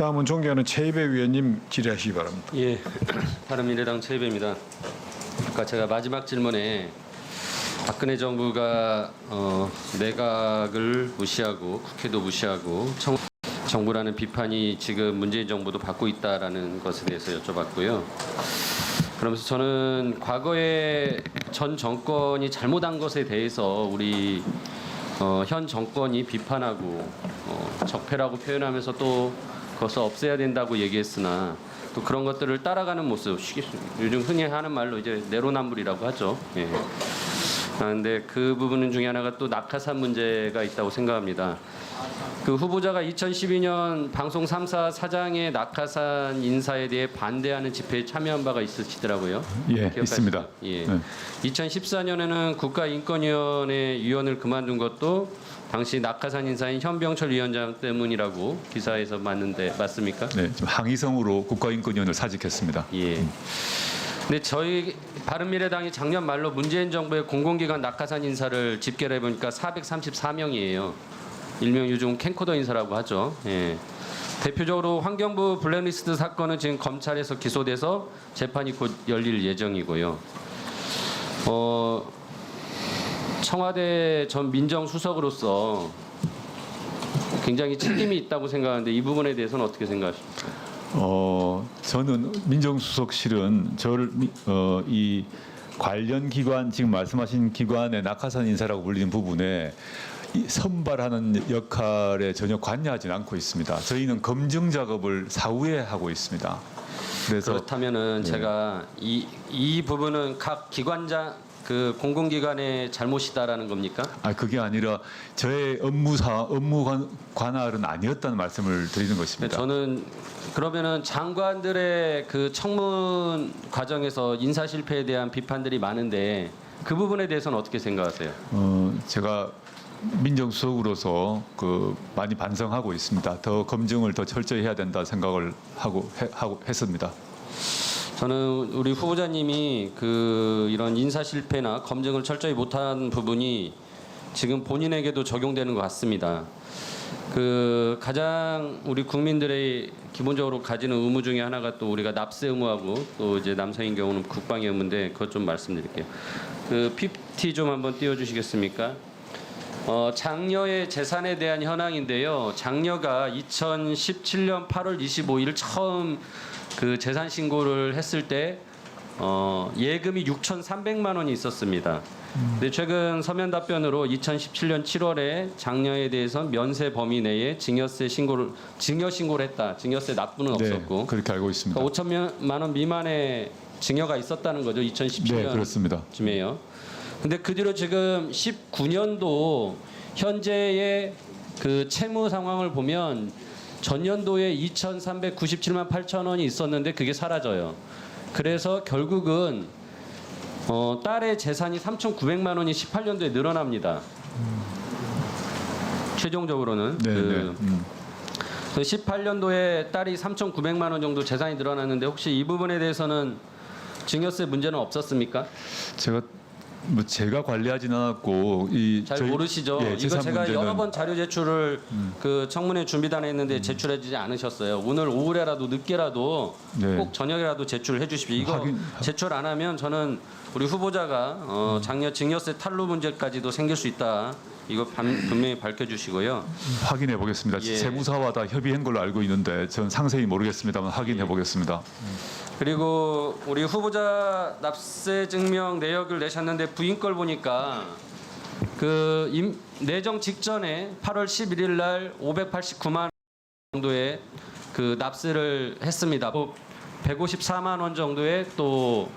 다음은 존경하는 최이배 위원님 질의하시기 바랍니다. 예, 바른미래당 최이배입니다. 아까 제가 마지막 질문에 박근혜 정부가 내각을 무시하고 국회도 무시하고 정부라는 비판이 지금 문재인 정부도 받고 있다라는 것에 대해서 여쭤봤고요. 그러면서 저는 과거에 전 정권이 잘못한 것에 대해서 우리 현 정권이 비판하고 적폐라고 표현하면서 또 그것을 없애야 된다고 얘기했으나 또 그런 것들을 따라가는 모습, 요즘 흔히 하는 말로 이제 내로남불이라고 하죠. 예. 그런데 그 부분 중에 하나가 또 낙하산 문제가 있다고 생각합니다. 그 후보자가 2012년 방송 3사 사장의 낙하산 인사에 대해 반대하는 집회에 참여한 바가 있으시더라고요. 예, 기억하시죠? 있습니다. 예. 네. 2014년에는 국가인권위원회 위원을 그만둔 것도 당시 낙하산 인사인 현병철 위원장 때문이라고 기사에서 맞습니까? 네, 좀 항의성으로 국가인권위원을 사직했습니다. 예. 근데 저희 바른미래당이 작년 말로 문재인 정부의 공공기관 낙하산 인사를 집계를 해보니까 434명이에요. 일명 요즘 캠코더 인사라고 하죠. 예. 대표적으로 환경부 블랙리스트 사건은 지금 검찰에서 기소돼서 재판이 곧 열릴 예정이고요. 청와대 전 민정수석으로서 굉장히 책임이 있다고 생각하는데 이 부분에 대해서는 어떻게 생각하십니까? 저는 민정수석실은 이 관련 기관, 지금 말씀하신 기관의 낙하산 인사라고 불리는 부분에 선발하는 역할에 전혀 관여하지는 않고 있습니다. 저희는 검증 작업을 사후에 하고 있습니다. 그래서 그렇다면은 제가 이 부분은 각 기관장 그 공공기관의 잘못이다라는 겁니까? 그게 아니라 저의 업무 관할은 아니었다는 말씀을 드리는 것입니다. 저는 그러면은 장관들의 그 청문 과정에서 인사 실패에 대한 비판들이 많은데 그 부분에 대해서는 어떻게 생각하세요? 제가 민정수석으로서 많이 반성하고 있습니다. 더 검증을 더 철저히 해야 된다 생각을 하고 했습니다. 저는 우리 후보자님이 이런 인사 실패나 검증을 철저히 못한 부분이 지금 본인에게도 적용되는 것 같습니다. 가장 우리 국민들의 기본적으로 가지는 의무 중에 하나가 또 우리가 납세 의무하고 또 이제 남성인 경우는 국방의 의무인데 그것 좀 말씀드릴게요. PPT 좀 한번 띄워주시겠습니까? 장녀의 재산에 대한 현황인데요. 장녀가 2017년 8월 25일 처음 재산 신고를 했을 때 예금이 6,300만 원이 있었습니다. 근데 최근 서면 답변으로 2017년 7월에 장녀에 대해서 면세 범위 내에 증여 신고를 했다. 증여세 납부는 없었고. 네, 그렇게 알고 있습니다. 그러니까 5천만 원 미만의 증여가 있었다는 거죠. 2017년. 네, 그렇습니다. 쯤에요. 근데 그 뒤로 지금 19년도 현재의 채무 상황을 보면 전년도에 2,397만 8천 원이 있었는데 그게 사라져요. 그래서 결국은 딸의 재산이 3,900만 원이 18년도에 늘어납니다. 최종적으로는 네, 18년도에 딸이 3,900만 원 정도 재산이 늘어났는데 혹시 이 부분에 대해서는 증여세 문제는 없었습니까? 제가 관리하지는 않았고 잘 모르시죠. 예, 이거 제가 문제는, 여러 번 자료 제출을 청문회 준비단에 했는데 제출해주지 않으셨어요. 오늘 오후라도 늦게라도 네. 꼭 저녁이라도 제출해 주십시오. 이거 제출 안 하면 저는 우리 후보자가 장녀 증여세 탈루 문제까지도 생길 수 있다. 이거 분명히 밝혀주시고요. 확인해 보겠습니다. 예. 세무사와 다 협의한 걸로 알고 있는데 전 상세히 모르겠습니다만 확인해 보겠습니다. 그리고 우리 후보자 납세 증명 내역을 내셨는데 부인 걸 보니까 내정 직전에 8월 11일 날 589만 원 정도의 납세를 했습니다. 154만 원 정도의 또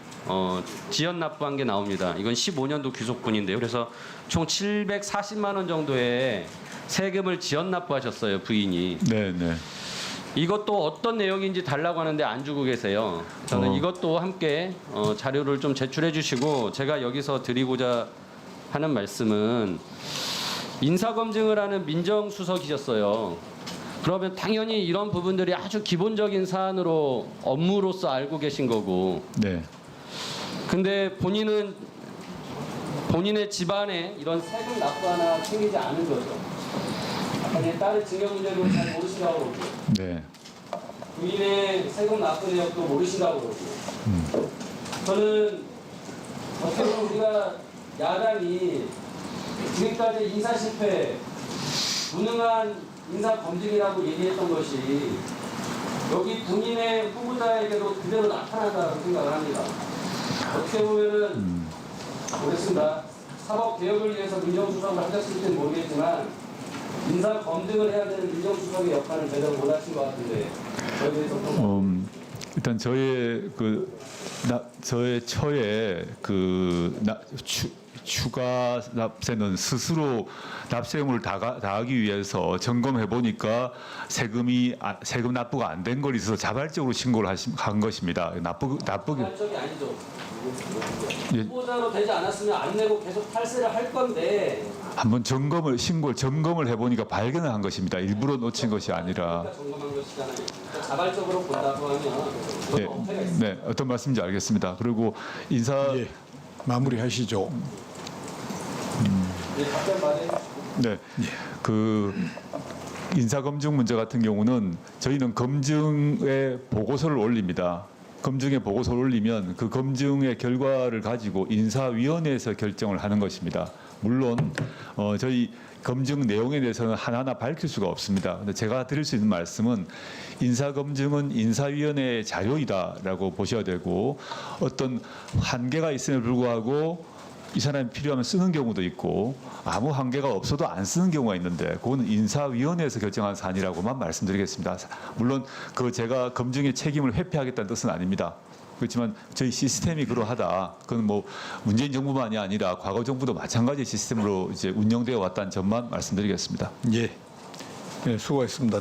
지연 납부한 게 나옵니다. 이건 15년도 귀속분인데요. 그래서 총 740만 원 정도의 세금을 지연 납부하셨어요, 부인이. 네. 이것도 어떤 내용인지 달라고 하는데 안 주고 계세요. 저는 이것도 함께 자료를 좀 제출해 주시고 제가 여기서 드리고자 하는 말씀은 인사검증을 하는 민정수석이셨어요. 그러면 당연히 이런 부분들이 아주 기본적인 사안으로 업무로서 알고 계신 거고. 네. 근데 본인은 본인의 집안에 이런 세금 납부 하나 챙기지 않은 거죠. 아까 딸의 증여 문제를 잘 모르시라고 그러고. 네. 부인의 세금 납부 내역도 모르신다고 그러고 저는 어떻게 보면 우리가 야당이 지금까지 인사 실패, 무능한 인사 검증이라고 얘기했던 것이 여기 본인의 후보자에게도 그대로 나타난다고 생각을 합니다. 어떻게 보면은 모르겠습니다. 사법 개혁을 위해서 민정수석을 하셨을지는 모르겠지만 인사 검증을 해야 되는 민정수석의 역할을 제대로 못하신 것 같은데 저에 대해서 일단 저의 처에 추가 납세는 스스로 납세 의무를 다하기 위해서 점검해 보니까 세금 납부가 안 된 걸 있어서 자발적으로 신고를 한 것입니다. 나쁘게 자발적이 아니죠. 예. 후보자로 되지 않았으면 안 내고 계속 탈세를 할 건데 한번 점검을 해 보니까 발견을 한 것입니다. 일부러 놓친 것이 아니라. 그러니까 점검한 것이잖아요. 그러니까 자발적으로 본다고 하면 그건 네, 어폐가 있어요. 네, 어떤 말씀인지 알겠습니다. 그리고 인사 예, 마무리하시죠. 네, 답변 말해. 네, 그 인사 검증 문제 같은 경우는 저희는 검증의 보고서를 올립니다. 검증의 보고서를 올리면 그 검증의 결과를 가지고 인사위원회에서 결정을 하는 것입니다. 물론 저희 검증 내용에 대해서는 하나하나 밝힐 수가 없습니다. 근데 제가 드릴 수 있는 말씀은 인사 검증은 인사위원회의 자료이다라고 보셔야 되고 어떤 한계가 있음에 불구하고 이 사람이 필요하면 쓰는 경우도 있고 아무 한계가 없어도 안 쓰는 경우가 있는데 그거는 인사위원회에서 결정한 사안이라고만 말씀드리겠습니다. 물론 제가 검증의 책임을 회피하겠다는 뜻은 아닙니다. 그렇지만 저희 시스템이 그러하다. 그건 뭐 문재인 정부만이 아니라 과거 정부도 마찬가지 시스템으로 이제 운영되어 왔다는 점만 말씀드리겠습니다. 예, 예, 수고했습니다.